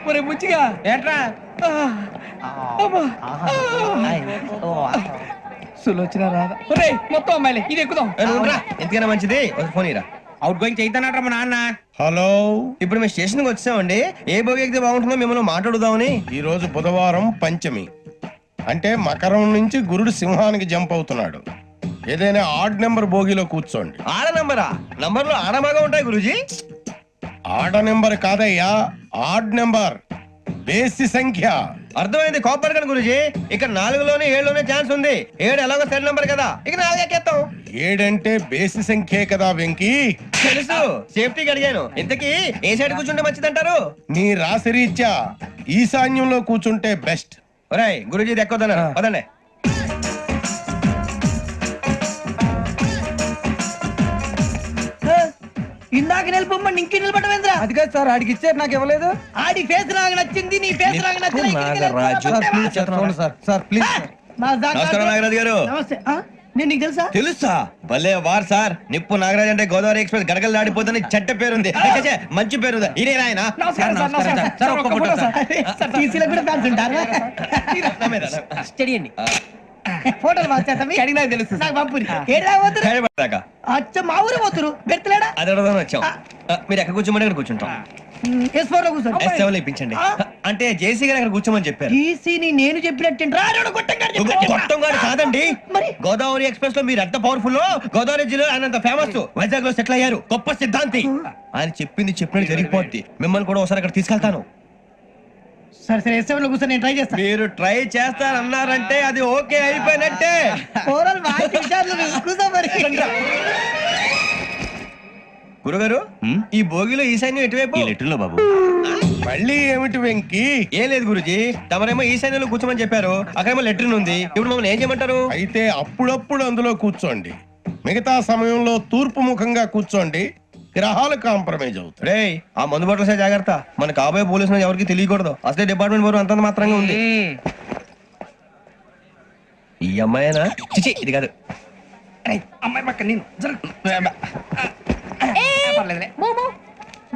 ఒరే బుచ్చిగా ఏట్రా సులోచన రాదా ఒరే మొత్తం అమ్మాయిలే ఇది ఎక్కుదాం ఎందుకైనా మంచిది ఫోన్ ఇరా అవుట్ గోయింగ్ చేద్దానట్రా మా నాన్న. హలో, ఇప్పుడు మేము స్టేషన్కి వచ్చామండి. ఏ బోగి ఎక్కితే బాగుంటుందో మిమ్మల్ని మాట్లాడుదామని. ఈ రోజు బుధవారం పంచమి, అంటే మకరం నుంచి గురుడు సింహానికి జంప్ అవుతున్నాడు. ఏదైనా ఆడ్ నెంబర్ బోగిలో కూర్చోండి. ఆడ నంబరా? నంబర్లు ఆడమాగా ఉంటాయి గురూజీ. ఆడ నెంబర్ కాదయ్యా, ఆడ్ నెంబర్, బేసి సంఖ్య. అర్థమైంది. కాపర్ కానీ గురూజీ, ఇక్కడ 4లోనే 7లోనే ఛాన్స్ ఉంది. 7 ఎలాగో సెల్ నంబర్ కదా, ఇక 4 ఎక్కేస్తాం. 7 అంటే బేసి సంఖ్యే కదా వెంకీ. తెలుసు, సేఫ్టీకి అడిగాను. ఇంతకీ ఏ సైడ్ కూర్చుంటే మంచిదంటారు? నీ రాశి రీత్యా ఈశాన్యంలో కూర్చుంటే బెస్ట్. ఒరేయ్ గురూజీ దెక్కొద్దన్నారు, పదండి. ఇందాక నిలబొమ్మని ఇంకే నిలబడమేంద్రా? అది కాదు సార్, ఆడికి ఇచ్చారు, నాకు ఇవ్వలేదు. ఆడి ఫేస్ నాకు నచ్చింది, నీ ఫేస్ నాకు నచ్చింది. నాగరాజు. Sir please. నమస్కారం నాగరాజు గారు. నమస్తే. నేను నీకు తెలుసా? తెలుసా? భలే వార్ సార్. నిప్పు నాగరాజ్ అంటే గోదావరి ఎక్స్ప్రెస్ గడగలు దాడిపోతుంది చెట్ట పేరుంది. మంచి పేరు. ఇదే ఆయన. నమస్కారం సార్, నమస్కారం సార్. ఒక్క ఫోటో సార్. సార్ టీసీలో కూడా ఫ్యాన్స్ ఉంటారా? స్టడీ అండి. ఫోటోలు మార్చేస్తాం. అడిగినా తెలుసు నాకు పంపుని. ఏడా పోతురు? అచ్చ మా ఊరు పోతురు. బెర్తలేడా? అది అడగదామని వచ్చాం. మీరు ఎక్కడ కూర్చోమని అక్కడ కూర్చుంటాం. S4 లో కూర్చోండి. S7 లో ఇప్పించండి. అంటే జేసీ గారు అక్కడ కూర్చోమని చెప్పారు. టీసీని నేను చెప్పినట్టు గొట్టం గారు కాదండి. మరి? గోదావరి ఎక్స్ప్రెస్ లో మీరు ఎంత పవర్ఫుల్, గోదావరి జిల్లా ఆయన ఫేమస్. వైజాగ్ లో సెటిల్ అయ్యారు. గొప్ప సిద్ధాంతి. ఆయన చెప్పింది చెప్పినట్టు జరిగిపోద్ది. మిమ్మల్ని కూడా ఒకసారి అక్కడ తీసుకెళ్తాను. సరే సరే S7 లో కూర్చొని నేను ట్రై చేస్తాను. మీరు ట్రై చేస్తారన్నారంటే అది ఓకే అయిపోయినట్టే. ఓవరాల్ వాటి విషయాలు కూర్చో మరి. గురుగారు, ఈ భోగిలో ఈశాన్యం ఎటువైపు? లెటర్లో బాబు. మళ్ళీ ఏమిటి వెంకీ? ఏం లేదు గురుజీ, తమరేమో ఈశాన్యంలో కూర్చోమని చెప్పారు. అక్కడేమో లెటర్ ఉంది. ఇప్పుడు మమ్మల్ని ఏం చేయమంటారు? అయితే అప్పుడప్పుడు అందులో కూర్చోండి, మిగతా సమయంలో తూర్పు ముఖంగా కూర్చోండి. గ్రహాలు కాంప్రమైజ్ అవుతాయి. రే, ఆ మందు బట్టలసే జాగ్రత్త. మన కాబోయే పోలీసులు ఎవరికి తెలియకూడదు. అసలే డిపార్ట్మెంట్ బోర్ అంతంత మాత్రంగా ఉంది. ఈ అమ్మాయినా? చిచి, ఇది కాదు. అమ్మాయి పక్క నేను. Momo,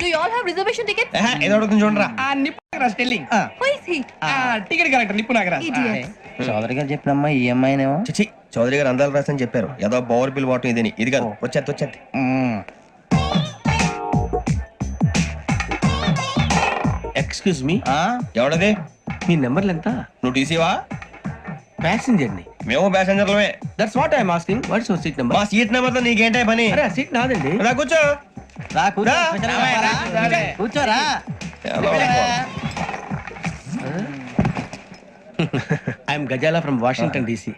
do you all have reservation tickets? ఏదో అడుగుతుంది చూడరా. నిప్పు Nagaraj telling. Who is he? Ticket correct నిప్పు నాగరాజ్. చౌదరి గారు చెప్పినమ్మా ఈ అమ్మాయినేమో. చిచి, చౌదరి గారు అందాలు రాసని చెప్పారు. ఏదో బోర్ బిల్ వాటం ఇదని. ఇది కాదు. వచ్చేది. Excuse me, ఎవడది? మీ నెంబర్లు ఎంత? నువ్వు టీసీవా? ప్యాసింజర్ ని. మేము ప్యాసెంజర్లమే. That's what I'm asking. What's your seat number? మా సీట్ నెంబర్ తో నీకేంటే పని? అరే సీట్ నాదండి. రా కూర్చో. కూర్చోరా. I'm Gazala from Washington DC,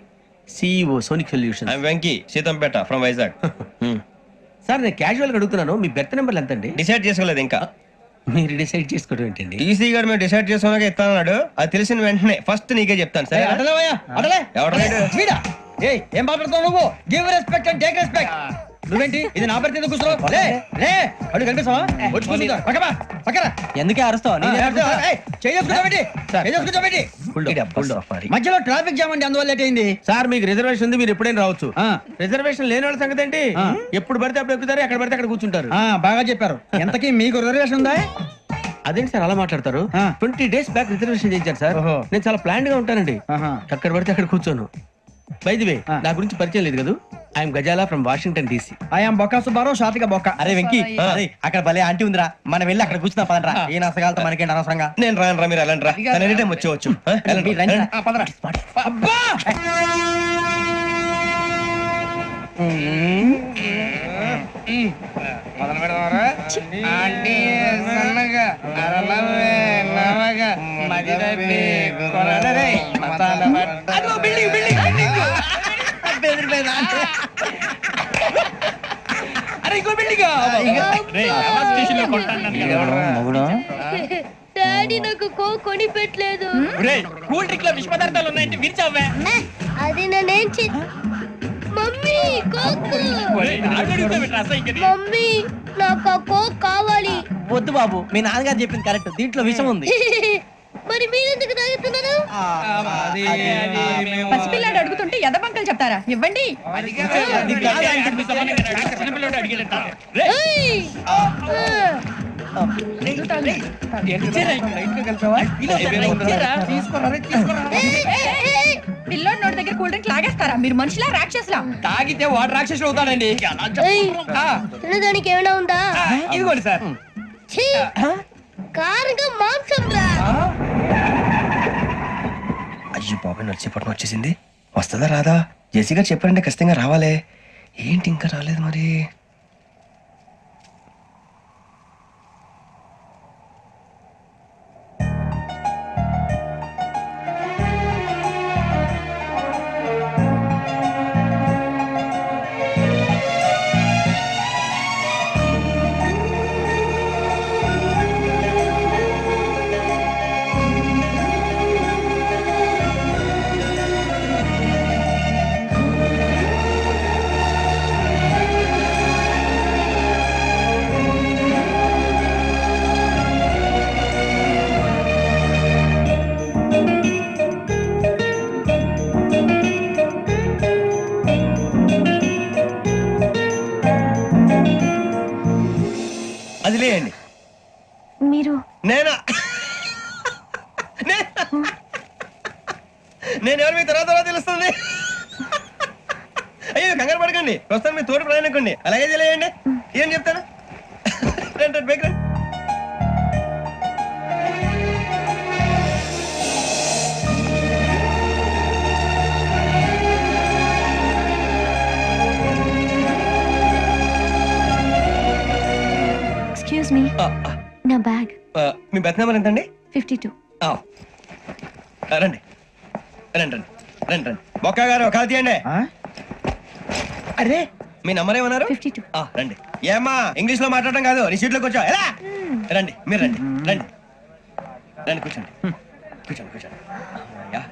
CEO Sonic Solution. I'm Venky, Seethampeta from Vizag. Sir నేను క్యాజువల్ గా అడుగుతున్నాను, మీ బెర్త్ నెంబర్లు ఎంత అండి? డిసైడ్ చేసుకోలేదు ఇంకా. మీరు డిసైడ్ చేసుకోవడం ఏంటండి? టీసీ గారు మేము డిసైడ్ చేసుకున్నాక ఇస్తానన్నాడు. అది తెలిసిన వెంటనే ఫస్ట్ నీకే చెప్తాను. సరే వీడా? ఏయ్, ఏం మాట్లాడుతావు నువ్వు? Give respect and take respect. నువ్వేంటి ఇది నా పరిస్థితి కూర్చున్నావు? లే లే, అడుగు కనిపిస్తావా? వచ్చి కూర్చుంటా. పక్కరా. ఎందుకే అరుస్తావు? మధ్యలో ట్రాఫిక్ జామ్ అండి, అందువల్ల లేట్ అయింది. సార్ మీకు రిజర్వేషన్ ఉంది, మీరు ఎప్పుడైనా రావచ్చు. రిజర్వేషన్ లేని వాళ్ళ సంగతి ఏంటి? ఎప్పుడు పడితే అప్పుడు ఎక్కుతారు, ఎక్కడ పడితే అక్కడ కూర్చుంటారు. బాగా చెప్పారు. ఎంతకీ మీకు రిజర్వేషన్ ఉందా? అదేంటి సార్ అలా మాట్లాడతారు? 20 days బ్యాక్ రిజర్వేషన్ చేయించారు సార్. నేను చాలా ప్లాన్డ్ గా ఉంటానండి. అక్కడ పడితే అక్కడ కూర్చోను. బై ది వే, నా గురించి పరిచయం లేదు కదా. I'm Gazala from Washington DC. I'm Bokka Subbarao, షాతిక బొక్క. అరే వెంకీ, అక్కడ భలే ఆంటీ ఉందిరా, మనం వెళ్ళి అక్కడ కూర్చున్నా పదరా. ఏ నసగాలతో మనకేంటి అనవసరంగా. నేను రాను, మీరు వెళ్ళండి రా. ఎనీ టైం వచ్చేవచ్చు. అబ్బా మొదలు పెడదామరా? ఆంటీ సన్నగా అరలవే నవగా మదిరపి కొరడరే మతాల అదిగో బిల్డింగ్ బిల్డింగ్ బిల్డింగ్. అరే ఇంకో బిల్డింగ్. డాడీ నాకు కొని పెట్టలేదు. కూల్ డ్రింక్ లో విష పదార్థాలు ఉన్నాయంటే విరిచావే. అది నేనేం మమ్మీ కోక్. మమ్మీ నాకు ఆ కోక్ కావాలి. వద్దు బాబు, మీ నాన్నగారు చెప్పింది కరెక్ట్, దీంట్లో విషయం ఉంది. మరి మీరెందుకు తాగుతున్నారు? పసిపిల్లాడు అడుగుతుంటే ఎదబంకలు చెప్తారా? ఇవ్వండి. పిల్లోడి నోటి దగ్గర కూల్ డ్రింక్ లాగేస్తారా మీరు మనుషులా రాక్షసులా? తాగితే వాడు రాక్షసుడు అవుతాడండి. తినడానికి ఏమైనా ఉందా? ఇదిగోండి సార్. ఛీ! కారంగా మాంసం రా. అయ్యో బాబాయ్ నడిచేపట్నం వచ్చేసింది. వస్తుందా రాదా? జేసీ గారు చెప్పారంటే ఖచ్చితంగా రావాలే. ఏంటి ఇంకా రాలేదు మరి? అది లేయండి. మీరు నేనా? నేను ఎవరు మీ తర్వాత తెలుస్తుంది. అయ్యో కంగారు పడకండి, ప్రస్తుతం మీ తోటి ప్రయాణకండి. అలాగే తెలియండి. ఏం చెప్తాను? రండి రండి, బైక్ రండి. ఎక్స్క్యూజ్ మీ, నా బ్యాగ్ మీ బెత్ నెంబర్ ఎంతండి? 52. రండి రండి రండి రండి రండి. బొక్క గారు కాల్ తీయండి. అరే మీ నంబర్ ఏమన్నారు? 52. రండి. ఏమ్మా ఇంగ్లీష్ లో మాట్లాడడం కాదు, నీ సీట్లోకి వచ్చా. ఎలా రండి, మీరు రండి రండి రండి, కూర్చోండి కూర్చోండి కూర్చోండి. యా.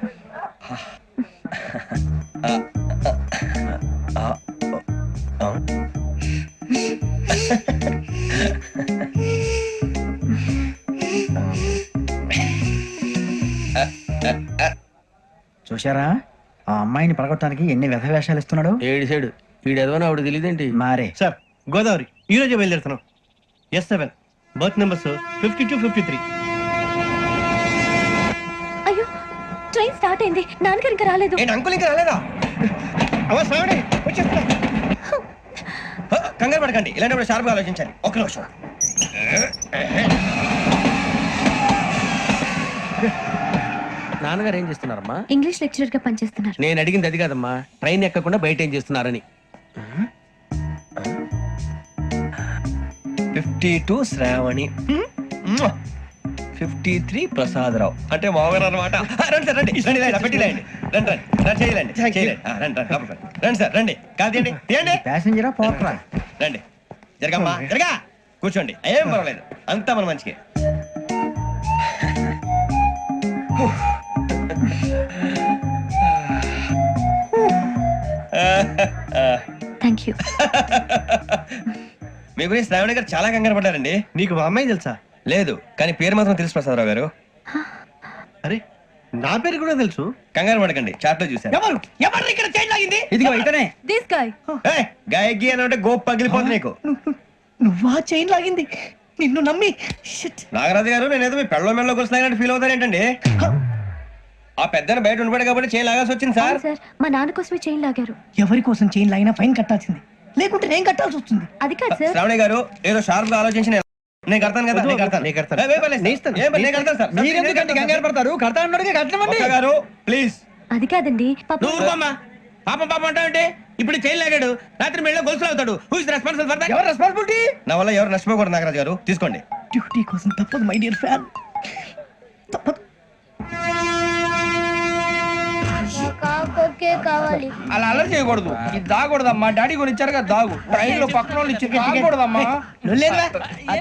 చూశారా ఆ అమ్మాయిని పడగొట్టడానికి ఎన్ని వ్యధ వేషాలు ఇస్తున్నాడు. ఏడు సైడు వీడు ఎదవని ఆవిడ తెలియదేంటి. మారే సార్ గోదావరి ఈ రోజే బయలుదేరుతున్నాం. S7 berth numbers 52, 53. అయ్యో, ట్రైన్ స్టార్ట్ అయింది. నాన్నగారు ఇంకా రాలేదు. ఏంటి అంకుల్ ఇంకా రాలేదా? కంగారు పడకండి, ఇలాంటప్పుడు షార్ప్గా ఆలోచించాలి. ఒక్క నిమిషం. నాన్నగారు ఏం చేస్తున్నారమ్మా? ఇంగ్లీష్ లెక్చరర్ గా పనిచేస్తున్నారు. నేను అడిగింది అది కాదమ్మా, ట్రైన్ ఎక్కకుండా బయట ఏం చేస్తున్నారని. 52 శ్రావణి, 53 ప్రసాదరావు అంటే మామగారు అనమాట. రండి సార్ రండి రండి, ఇలా పెట్టి లేండి. రండి రండి రండి, చేయలేండి చేయలేండి. రండి రండి లోపలికి రండి. రండి సార్ రండి, కాదు తీయండి తీయండి. ప్యాసింజరా పోట్రా. రండి జరగమ్మా జరగా, కూర్చోండి. ఏం పర్వాలేదు, అంతా మన మంచికి. Thank you. మీ గురించి శ్రావణి గారు చాలా కంగారు పడ్డారండి. నీకు మా అమ్మాయి తెలుసా? లేదు, కానీ పేరు మాత్రం తెలుసు ప్రసాదరావు గారు. అరే నా పేరు కూడా తెలుసు. కంగారు పడకండి, చాట్ లో చూశాను. ఎవరు ఎవరు ఇక్కడ చైన్ లాగింది? ఇదిగో ఇతనే. This guy. గాయకి అని అంటే గోప్ పగిలిపోతుంది నీకు. నువ్వా చైన్ లాగింది? నిన్ను నమ్మి shit. నాగరాజు గారు, నేనేదో మీ పెళ్ళ మెళ్ళలో కొలుస్తున్నాయని ఫీల్ అవుతారు ఏంటండి? ఆ పెద్ద బయట ఉండిపోయాడు కాబట్టి చేయి లాగాల్సి వచ్చింది సార్. సార్, మా నాన్న కోసమే చైన్ లాగారు. ఎవరి కోసం చైన్ లాగినా ఫైన్ కట్టాల్సింది, లేకుంటే నేను కట్టాల్సి వస్తుంది. అది కాదు సార్. శ్రావణి గారు ఏదో షార్ప్ గా ఆలోచించి నేను కడతాను కదా. నేను కడతాను. నేను కడతాను సార్. మీరెందుకంటే కంగారు పడతారు? కడతా అన్నాడుగా, కట్టమండి. ఒక్క గారు ప్లీజ్. అది కాదండి పాపం. నువ్వు ఊరుకోమ్మా. పాపం పాపం అంటావంటే ఇప్పుడు చైన్ లాగాడు, రాత్రి మెళ్ళ గొలుసులు అవుతాడు. Who is responsible for that? ఎవరు రెస్పాన్సిబిలిటీ? నా వల్ల ఎవరు నష్టపోకూడదు నాగరాజు గారు, తీసుకోండి. డ్యూటీ కోసం తప్పదు మై డియర్ ఫ్యాన్, తప్పదు. కావాలి. అలా అలర్ చేయకూడదు. ఇది దాగకూడదమ్మా, డాడీ కొని ఇచ్చారు కదా దాగు. ట్రైన్ లో పక్కన వాళ్ళు ఇచ్చి దాగకూడదమ్మా.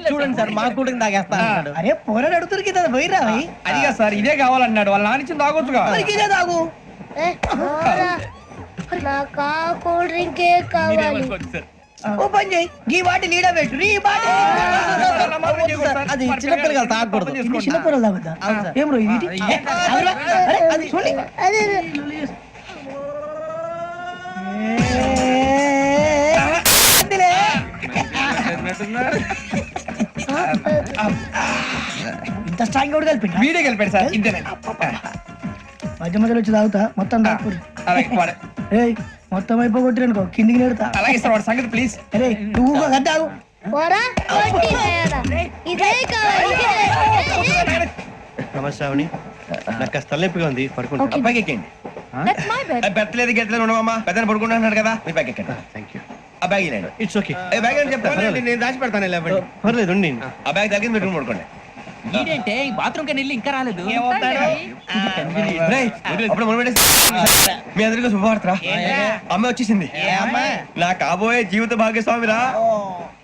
చూడండి సార్, మా కూడా తాగేస్తా అన్నాడు. అరే పోరాడు అడుగుతారు కదా, పోయిరా. అదిగా సార్, ఇదే కావాలన్నాడు. వాళ్ళ నాన్న ఇచ్చింది తాగొచ్చుగా. ఇదే తాగు. నాకు కూల్ డ్రింకే కావాలి. ఓ పని చేయి, ఈ బాటి లీడ పెట్టు. ఈ బాటి అది చిన్నపిల్లలు తాగకూడదు. చిన్నపిల్లలు తాగుతా. ఏం రో ఇది? అరే, అది చూడండి. అదే ఇంత స్ట్రాంగ్ కూడా కలిపి వీడియో గెలిపాడు సార్ ఇంతేనండి మధ్య మధ్యలో వచ్చి తాగుతా మొత్తం తాగుతుంది అలాగే వాడు- ఏయ్ మొత్తం అయిపోగొట్టిరనుకో కిందికి నేడుతా అలాగే సార్ వాడు సంగతి ప్లీజ్ అరే నువ్వు కద్దావు పోరా కొట్టి తయారా ఇదే కావాలి ఇదే. నమస్తే శ్రావణి నాకు కాస్త తలెప్పిగా ఉంది పడుకుంటా Okay. అబ్బాయికి ఎక్కండి That's my bed. బెత్తలేదు గెత్తలేదు ఉండవమ్మా పెద్దని పడుకుంటున్నాడు కదా మీ బ్యాగ్ ఎక్కండి థ్యాంక్ యూ ఆ బ్యాగ్ ఇలాండి ఇట్స్ ఓకే ఏ బ్యాగ్ అని చెప్తాను నేను దాచి పెడతాను లేవండి పర్లేదు ఉండి ఆ బ్యాగ్ తగ్గింది మీరు పడుకోండి ఏంటంటే బాత్రూమ్ కని వెళ్ళి ఇంకా రాలేదు రేయ్, అప్పుడు మొదలు పెట్టేసి. మీ అందరికీ శుభవార్తరా అమ్మ వచ్చేసింది నా కాబోయే జీవిత భాగ్యస్వామిరా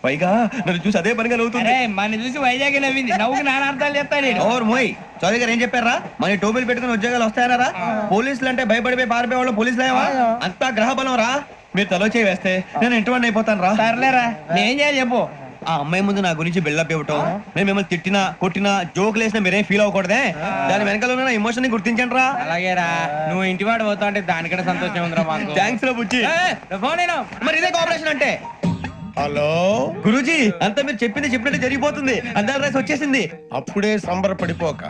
పైగా నన్ను చూసి అదే పనిగా నవ్వుతుంది మన చూసి వైజాగ్ నవ్వింది నవ్వుకి నాన్న అర్థాలు చెప్తాడు ఓర్ మోయ్ చౌదరి గారు ఏం చెప్పారా మన టోబీలు పెట్టుకుని ఉద్యోగాలు వస్తాయనరా పోలీసులు అంటే భయపడిపోయి పారిపోయే వాళ్ళు పోలీసులు ఏవా అంతా గ్రహ బలం రా మీరు తలో చేయి వేస్తే నేను ఇంటివాడిని అయిపోతాను రా సర్లేరా నేను చేయాలి చెప్పు ఆ అమ్మాయి ముందు నా గురించి బిల్డప్ ఇవ్వటం నేను మిమ్మల్ని తిట్టినా కొట్టినా జోకులు వేసినా మీరేం ఫీల్ అవ్వకూడదే దాని వెనకాల ఉన్న ఎమోషన్ ని గుర్తించండి రా అలాగేరా నువ్వు ఇంటివాడు పోతా అంటే దానికంటే సంతోషం ఉందిరా మాకు థ్యాంక్స్ రా బుజ్జి ఫోన్ అయినా మరి ఇదే కోఆపరేషన్ అంటే హలో గురూజీ అంతా మీరు చెప్పింది చెప్పినట్టు జరిగిపోతుంది అందరి రైస్ వచ్చేసింది అప్పుడే సంబరపడిపోక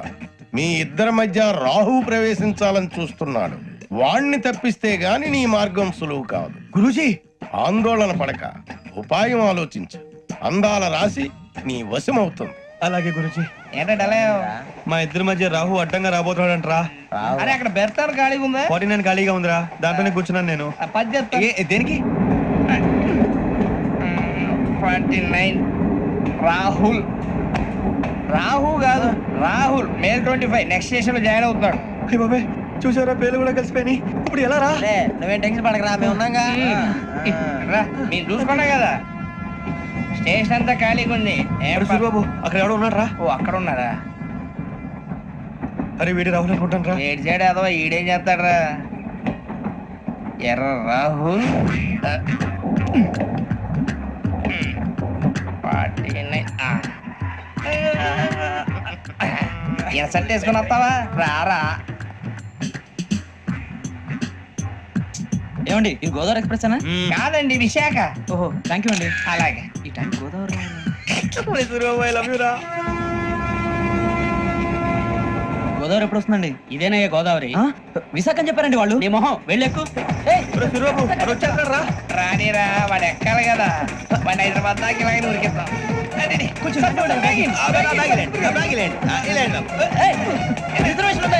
మీ ఇద్దరి మధ్య రాహు ప్రవేశించాలని చూస్తున్నాడు వాణ్ణి తప్పిస్తే గాని నీ మార్గం సులువు కాదు గురూజీ ఆందోళన పడక ఉపాయం ఆలోచించు అందాల రాశి నీ వశమవుతుంది అలాగే గురూజీ ఏంటంటే మా ఇద్దరి మధ్య రాహు అడ్డంగా రాబోతున్నాడంట్రా అరే అక్కడ బెర్తాను ఖాళీగా ఉందా 49 ఖాళీగా ఉందిరా దాంట్లోనే కూర్చున్నాను నేను ఆ పది చెప్తా దేనికి 29 రాహుల్ రాహు కాదు రాహుల్ మే 25 నెక్స్ట్ స్టేషన్ లో జాయిన్ అవుతున్నాడు అయ్య బాబాయ్ చూసారా పేర్లు కూడా కలిసిపోయినాయి ఇప్పుడు ఎలా రా నువ్వేం టెన్షన్ పడకరా మేము ఉన్నాగా రా మీరు చూసుకున్నా కదా స్టేషన్ అంతా ఖాళీగా ఉంది ఏం ప- బాబు అక్కడ ఎవడో ఉన్నాడు రా ఓ అక్కడ ఉన్నారా అరే వీడి రాహుల్ అనుకుంటాను రా ఏడు సైడ్ అదో ఈడేం చేస్తాడరా ఎర్ర రాహుల్ 49 ఇన్సర్ట్ వేసుకుని వస్తావా రారా ఏమండి ఇది గోదావరి ఎక్స్ప్రెస్ అనా కాదండి విశాఖ ఓహో థ్యాంక్ యూ అండి అలాగే ఈ టైం గోదావరి గోదావరి ఎప్పుడు వస్తుందండి ఇదేనయ్య గోదావరి విశాఖ అని చెప్పారండి వాళ్ళు నీ మొహం వెళ్ళెక్కు వచ్చేస్తాడు రా రానిరా వాడు ఎక్కాలి కదా వాడిని హైదరాబాద్ దాకా ఇలాగే ఉరికిస్తాం కొంచెం ఆ బ్యాగ్ ఇలాండి. ఆ బ్యాగ్ ఇలాండి. ఆ, ఇలాండి బాబు. రిజర్వేషన్ ఉందా